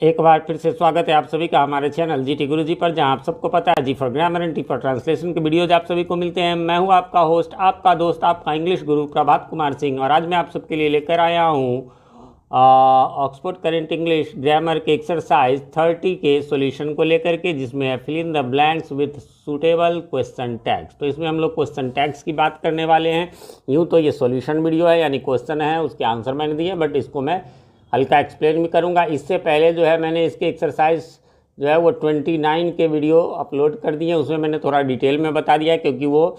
एक बार फिर से स्वागत है आप सभी का हमारे चैनल जीटी गुरुजी पर, जहां आप सबको पता है G for grammar and T for translation के वीडियोज आप सभी को मिलते हैं। मैं हूं आपका होस्ट, आपका दोस्त, आपका इंग्लिश गुरु प्रभात कुमार सिंह, और आज मैं आप सबके लिए लेकर आया हूं ऑक्सफोर्ड करेंट इंग्लिश ग्रामर के एक्सरसाइज 30 के सॉल्यूशन को लेकर के, जिसमें है fill in the blanks with suitable question tags. तो इसमें हम लोग क्वेश्चन टैग्स की बात करने वाले हैं। यूँ तो ये सॉल्यूशन वीडियो है, यानी क्वेश्चन है उसके आंसर मैंने दिए, बट इसको मैं हल्का एक्सप्लेन भी करूँगा। इससे पहले जो है मैंने इसके एक्सरसाइज जो है वो 29 के वीडियो अपलोड कर दिए, उसमें मैंने थोड़ा डिटेल में बता दिया है, क्योंकि वो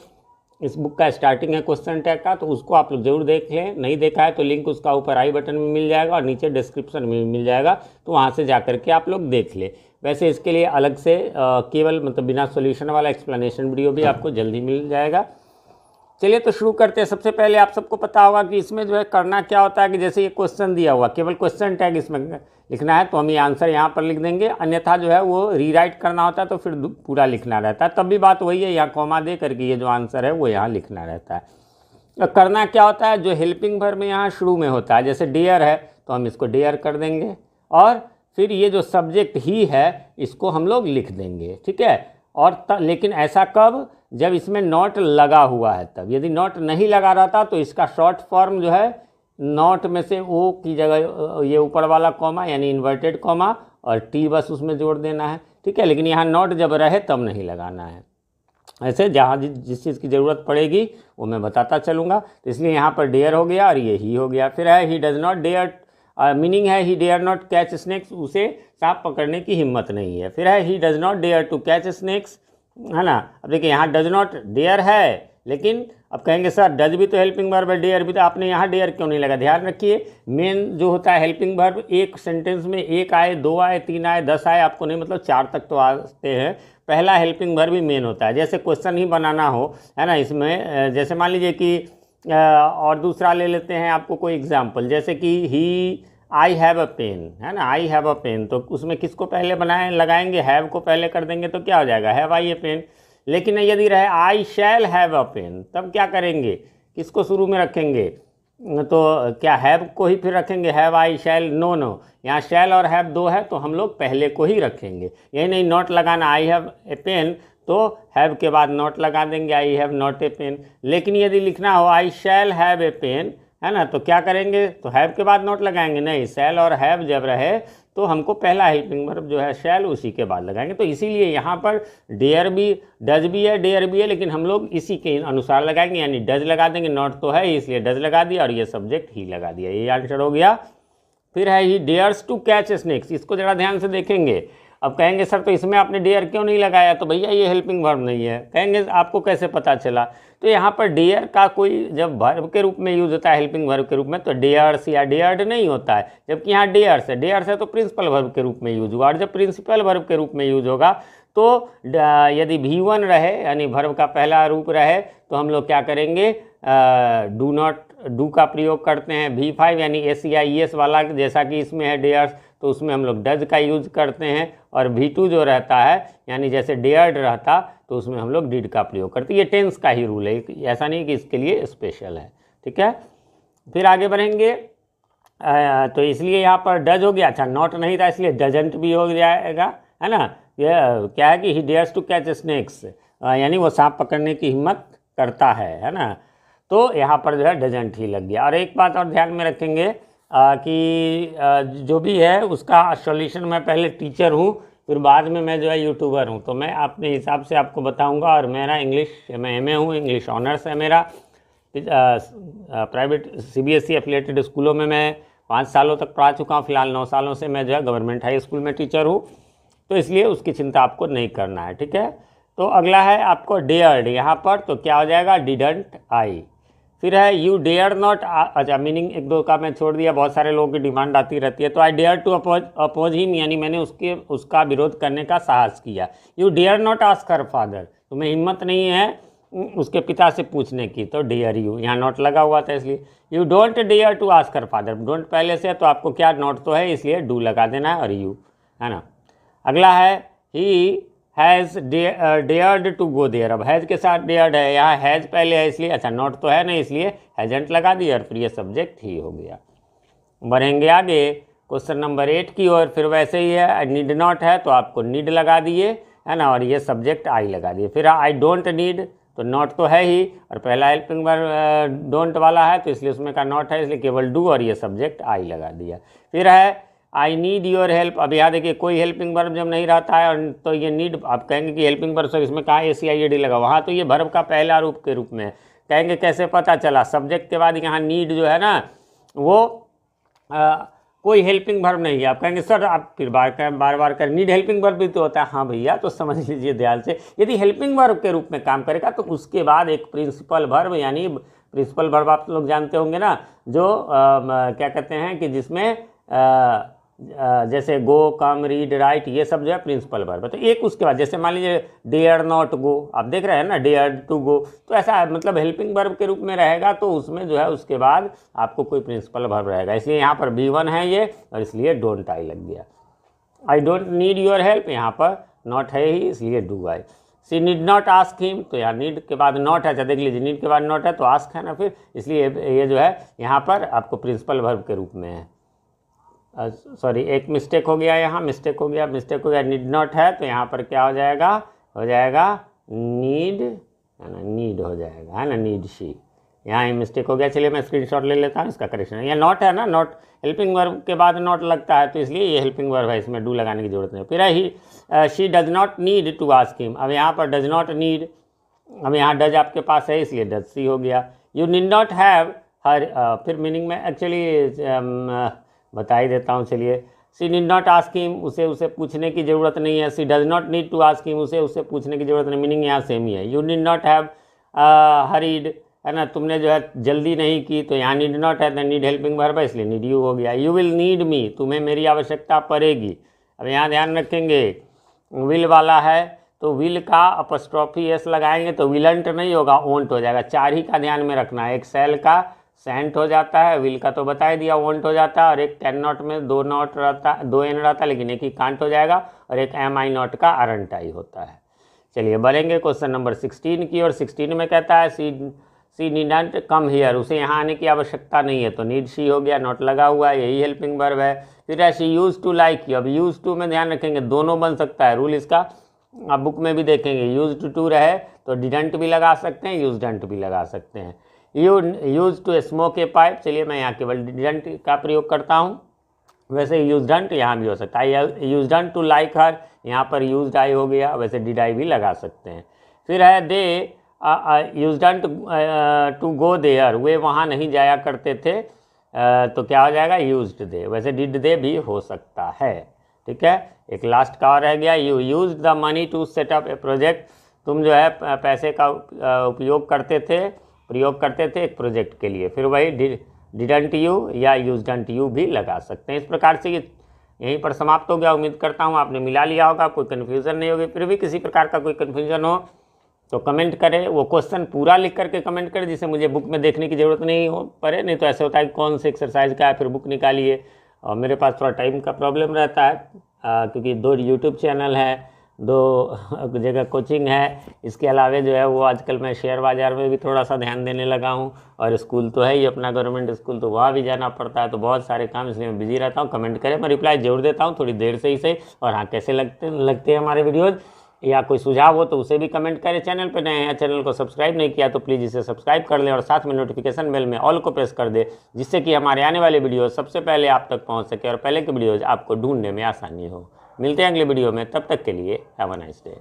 इस बुक का स्टार्टिंग है क्वेश्चन टैग का, तो उसको आप लोग जरूर देख लें। नहीं देखा है तो लिंक उसका ऊपर आई बटन में मिल जाएगा और नीचे डिस्क्रिप्शन में मिल जाएगा, तो वहाँ से जा करके आप लोग देख लें। वैसे इसके लिए अलग से केवल मतलब बिना सॉल्यूशन वाला एक्सप्लेनेशन वीडियो भी आपको जल्दी मिल जाएगा। चलिए तो शुरू करते हैं। सबसे पहले आप सबको पता होगा कि इसमें जो है करना क्या होता है कि जैसे ये क्वेश्चन दिया हुआ, केवल क्वेश्चन टैग इसमें लिखना है, तो हम ये आंसर यहाँ पर लिख देंगे। अन्यथा जो है वो रीराइट करना होता है तो फिर पूरा लिखना रहता है। तब भी बात वही है, यहाँ कॉमा दे करके ये जो आंसर है वो यहाँ लिखना रहता है। तो करना क्या होता है, जो हेल्पिंग वर्ब में यहाँ शुरू में होता है, जैसे डेयर है तो हम इसको डेयर कर देंगे, और फिर ये जो सब्जेक्ट ही है इसको हम लोग लिख देंगे, ठीक है। और लेकिन ऐसा कब, जब इसमें नॉट लगा हुआ है तब। यदि नॉट नहीं लगा रहता तो इसका शॉर्ट फॉर्म जो है नॉट में से ओ की जगह ये ऊपर वाला कॉमा यानी इन्वर्टेड कॉमा और टी बस उसमें जोड़ देना है, ठीक है। लेकिन यहाँ नॉट जब रहे तब नहीं लगाना है। ऐसे जहाँ जिस चीज़ की ज़रूरत पड़ेगी वो मैं बताता चलूँगा। तो इसलिए यहाँ पर डेयर हो गया और ये ही हो गया। फिर है he does not dare, meaning है he dare not catch snakes, उसे सांप पकड़ने की हिम्मत नहीं है। फिर है he does not dare to catch snakes, है ना। अब देखिए यहाँ डज नॉट डेयर है, लेकिन अब कहेंगे सर डज भी तो हेल्पिंग वर्ब है, डेयर भी, तो आपने यहाँ डेयर क्यों नहीं लगा। ध्यान रखिए, मेन जो होता है हेल्पिंग वर्ब, एक सेंटेंस में एक आए, दो आए, तीन आए, 10 आए, आपको नहीं मतलब 4 तक तो आते हैं। पहला हेल्पिंग वर्ब ही मेन होता है। जैसे क्वेश्चन ही बनाना हो, है ना, इसमें जैसे मान लीजिए कि और दूसरा ले लेते हैं आपको कोई एग्जाम्पल, जैसे कि ही आई हैव अ पेन, है ना, आई हैव अ पेन, तो उसमें किसको पहले बनाए लगाएंगे, हैव को पहले कर देंगे तो क्या हो जाएगा, हैव आई ए पेन। लेकिन यदि रहे आई शैल हैव अ पेन, तब क्या करेंगे, किसको शुरू में रखेंगे, तो क्या हैव को ही फिर रखेंगे, have I shall, no no, यहाँ शैल और हैव दो है तो हम लोग पहले को ही रखेंगे। यही नहीं नॉट लगाना, आई हैव ए पेन तो हैव के बाद नॉट लगा देंगे, I have not a pen. लेकिन यदि लिखना हो आई शैल हैव ए पेन, है ना, तो क्या करेंगे, तो हैव के बाद नॉट लगाएंगे, नहीं, शैल और हैव जब रहे तो हमको पहला हेल्पिंग वर्ब जो है शैल उसी के बाद लगाएंगे। तो इसीलिए यहाँ पर डेयर भी, डज भी है, डेयर भी है, लेकिन हम लोग इसी के अनुसार लगाएंगे, यानी डज लगा देंगे, नॉट तो है इसलिए डज लगा दिया और ये सब्जेक्ट ही लगा दिया, ये आंसर हो गया। फिर है ही डेयर्स टू कैच स्नेक्स, इसको ज़रा ध्यान से देखेंगे। अब कहेंगे सर तो इसमें आपने डेयर क्यों नहीं लगाया, तो भैया ये हेल्पिंग वर्ब नहीं है। कहेंगे आपको कैसे पता चला, तो यहाँ पर डेयर का कोई जब वर्ब के रूप में यूज़ होता है, हेल्पिंग वर्ब के रूप में, तो डेयर्स या डेयर्ड नहीं होता है। जबकि यहाँ डेयर्स है, डेयर्स है तो प्रिंसिपल वर्ब के रूप में यूज हुआ, और जब प्रिंसिपल वर्ब के रूप में यूज होगा तो यदि V1 रहे यानी वर्ब का पहला रूप रहे तो हम लोग क्या करेंगे, डू नॉट, डू का प्रयोग करते हैं। V5 यानी SEIES वाला, जैसा कि इसमें है डेयर्स, तो उसमें हम लोग डज का यूज करते हैं। और V2 जो रहता है यानी जैसे डेयर्ड रहता तो उसमें हम लोग डिड का प्रयोग करते हैं। ये टेंस का ही रूल है, ऐसा नहीं कि इसके लिए स्पेशल है, ठीक है। फिर आगे बढ़ेंगे, तो इसलिए यहाँ पर डज हो गया, अच्छा नॉट नहीं था इसलिए डजंट भी हो जाएगा, है ना। ये क्या है कि ही डेयर्स टू कैच स्नेक्स, यानी वो सांप पकड़ने की हिम्मत करता है ना। तो यहाँ पर जो है डजंट ही लग गया। और एक बात और ध्यान में रखेंगे कि जो भी है उसका सॉल्यूशन, मैं पहले टीचर हूँ, फिर बाद में मैं जो है यूट्यूबर हूँ, तो मैं अपने हिसाब से आपको बताऊँगा। और मेरा इंग्लिश, मैं MA हूँ, इंग्लिश ऑनर्स है मेरा। प्राइवेट CBSE एफिलिएटेड स्कूलों में मैं 5 सालों तक पढ़ा चुका हूँ। फिलहाल 9 सालों से मैं जो है गवर्नमेंट हाई स्कूल में टीचर हूँ, तो इसलिए उसकी चिंता आपको नहीं करना है, ठीक है। तो अगला है आपको डेयर्ड, यहाँ पर तो क्या हो जाएगा, डिडंट आई। फिर है यू डेयर नॉट, अच्छा मीनिंग एक दो का मैं छोड़ दिया, बहुत सारे लोगों की डिमांड आती रहती है। तो I dare to oppose him, यानी मैंने उसका विरोध करने का साहस किया। You dare not ask her father, तुम्हें हिम्मत नहीं है उसके पिता से पूछने की, तो डेयर यू, यहाँ नॉट लगा हुआ था इसलिए। You don't dare to ask her father, don't पहले से है तो आपको क्या, नॉट तो है इसलिए डू लगा देना है और यू, है ना। अगला है he has dared to go there, अब हैज़ के साथ डेयर्ड है, यहाँ हैज़ पहले है इसलिए, अच्छा नॉट तो है नहीं इसलिए हैजेंट लगा दिया और फिर ये सब्जेक्ट ही हो गया। बढ़ेंगे आगे, क्वेश्चन नंबर 8 की ओर फिर वैसे ही है, नीड नॉट है तो आपको नीड लगा दिए, है ना, और ये सब्जेक्ट आई लगा दिए। फिर आई डोंट नीड, तो नॉट तो है ही, और पहला हेल्पिंग वर्ब डोंट वाला है तो इसलिए उसमें का नॉट है, इसलिए केवल डू और ये सब्जेक्ट आई लगा दिया। फिर है आई नीड योर हेल्प। अब यहाँ देखिए कोई हेल्पिंग वर्ब जब नहीं रहता है तो ये नीड, आप कहेंगे कि हेल्पिंग वर्ब सर इसमें कहाँ ACIED लगा, वहाँ तो ये वर्ब का पहला रूप के रूप में है। कहेंगे कैसे पता चला, सब्जेक्ट के बाद यहाँ नीड जो है ना वो कोई हेल्पिंग वर्ब नहीं है। आप कहेंगे सर आप फिर बार बार कर नीड हेल्पिंग वर्ब भी तो होता है। हाँ भैया, तो समझ लीजिए ध्यान से, यदि हेल्पिंग वर्ब के रूप में काम करेगा तो उसके बाद एक प्रिंसिपल वर्ब, यानी प्रिंसिपल वर्ब आप लोग जानते होंगे ना, जो क्या कहते हैं कि जिसमें जैसे गो, कम, रीड, राइट, ये सब जो है प्रिंसिपल वर्ब। तो एक उसके बाद जैसे मान लीजिए डेयर नॉट गो, आप देख रहे हैं ना, डेयर टू गो, तो ऐसा मतलब हेल्पिंग वर्ब के रूप में रहेगा तो उसमें जो है उसके बाद आपको कोई प्रिंसिपल वर्ब रहेगा। इसलिए यहाँ पर B1 है ये, और इसलिए डोंट आई लग गया। I don't need your help, यहाँ पर नॉट है ही, इसलिए do I. She need not ask him, तो यहाँ नीड के बाद नॉट है, अच्छा देख लीजिए नीड के बाद नॉट है तो आस्क है ना, फिर इसलिए ये जो है यहाँ पर आपको प्रिंसिपल वर्ब के रूप में है। सॉरी, एक मिस्टेक हो गया, यहाँ मिस्टेक हो गया, नीड नॉट है तो यहाँ पर क्या हो जाएगा नीड, है ना, नीड हो जाएगा, है ना, नीड शी, यहाँ ही मिस्टेक हो गया। चलिए मैं स्क्रीनशॉट ले लेता हूँ इसका करेक्शन। यहाँ नॉट है ना, नॉट हेल्पिंग वर्ब के बाद नॉट लगता है तो इसलिए ये हेल्पिंग वर्ब है, इसमें डू लगाने की जरूरत नहीं। फिर he she does not need to ask him, अब यहाँ पर डज नॉट नीड, अब यहाँ डज आपके पास है इसलिए डज सी हो गया। You need not have her, फिर मीनिंग में एक्चुअली बता ही देता हूँ, चलिए। She need not ask him, उसे पूछने की ज़रूरत नहीं है। She does not need to ask him, उसे पूछने की ज़रूरत नहीं, मीनिंग यहाँ सेम ही है। You need not have hurried, है ना, तुमने जो है जल्दी नहीं की, तो यहाँ नीड नॉट है तो नीड हेल्पिंग वर्ब है इसलिए नीड यू हो गया। यू विल नीड मी, तुम्हें मेरी आवश्यकता पड़ेगी। अब यहाँ ध्यान रखेंगे विल वाला है तो विल का अपस्ट्रॉफी एस लगाएंगे तो विलंट नहीं होगा, ओंट हो जाएगा। 4 ही का ध्यान में रखना है, एक सेल का सेंट हो जाता है, विल का तो बता ही दिया वॉन्ट हो जाता है, और एक कैन नॉट में 2 नॉट रहता, 2 एन रहता है लेकिन एक ही कांट हो जाएगा, और एक एम आई नॉट का आरंट आई होता है। चलिए बढ़ेंगे क्वेश्चन नंबर 16 की, और 16 में कहता है सी नीडंट कम हियर, उसे यहाँ आने की आवश्यकता नहीं है तो नीड शी हो गया, नॉट लगा हुआ है, यही हेल्पिंग वर्ब है। फिर है she use to like you, अब यूज टू में ध्यान रखेंगे दोनों बन सकता है, रूल इसका आप बुक में भी देखेंगे। यूज टू रहे तो डिडंट भी लगा सकते हैं, यूज डंट भी लगा सकते हैं। Use to smoke a pipe, चलिए मैं यहाँ केवल डिडंट का प्रयोग करता हूँ, वैसे यूज डंट यहाँ भी हो सकता है। यूज डंट टू लाइक हर, यहाँ पर यूज आई हो गया, वैसे डिड आई भी लगा सकते हैं। फिर है they usedn't to go there, वे वहाँ नहीं जाया करते थे, तो क्या हो जाएगा यूज्ड दे, वैसे डिड दे भी हो सकता है। ठीक है, एक लास्ट का और रह गया, you use the money to set up a project, तुम जो है पैसे का प्रयोग करते थे एक प्रोजेक्ट के लिए, फिर वही डिडंट यू या यूज डंट यू भी लगा सकते हैं। इस प्रकार से ये यहीं पर समाप्त हो गया। उम्मीद करता हूँ आपने मिला लिया होगा, कोई कन्फ्यूज़न नहीं होगी। फिर भी किसी प्रकार का कोई कन्फ्यूज़न हो तो कमेंट करें, वो क्वेश्चन पूरा लिख करके कमेंट करें जिससे मुझे बुक में देखने की ज़रूरत नहीं हो पड़े, नहीं तो ऐसे होता है कि कौन से एक्सरसाइज का है फिर बुक निकालिए, और मेरे पास थोड़ा टाइम का प्रॉब्लम रहता है क्योंकि 2 यूट्यूब चैनल है, 2 जगह कोचिंग है, इसके अलावा जो है वो आजकल मैं शेयर बाज़ार में भी थोड़ा सा ध्यान देने लगा हूँ, और स्कूल तो है ही अपना गवर्नमेंट स्कूल, तो वहाँ भी जाना पड़ता है, तो बहुत सारे काम इसलिए मैं बिजी रहता हूँ। कमेंट करें, मैं रिप्लाई जरूर देता हूँ, थोड़ी देर से ही सही। और हाँ, कैसे लगते हैं हमारे वीडियोज़, या कोई सुझाव हो तो उसे भी कमेंट करें। चैनल पर नए हैं, चैनल को सब्सक्राइब नहीं किया तो प्लीज़ इसे सब्सक्राइब कर लें, और साथ में नोटिफिकेशन बेल में ऑल को प्रेस कर दे, जिससे कि हमारे आने वाले वीडियोज़ सबसे पहले आप तक पहुँच सके और पहले के वीडियोज़ आपको ढूंढने में आसानी हो। मिलते हैं अगले वीडियो में, तब तक के लिए हैव अ नाइस डे।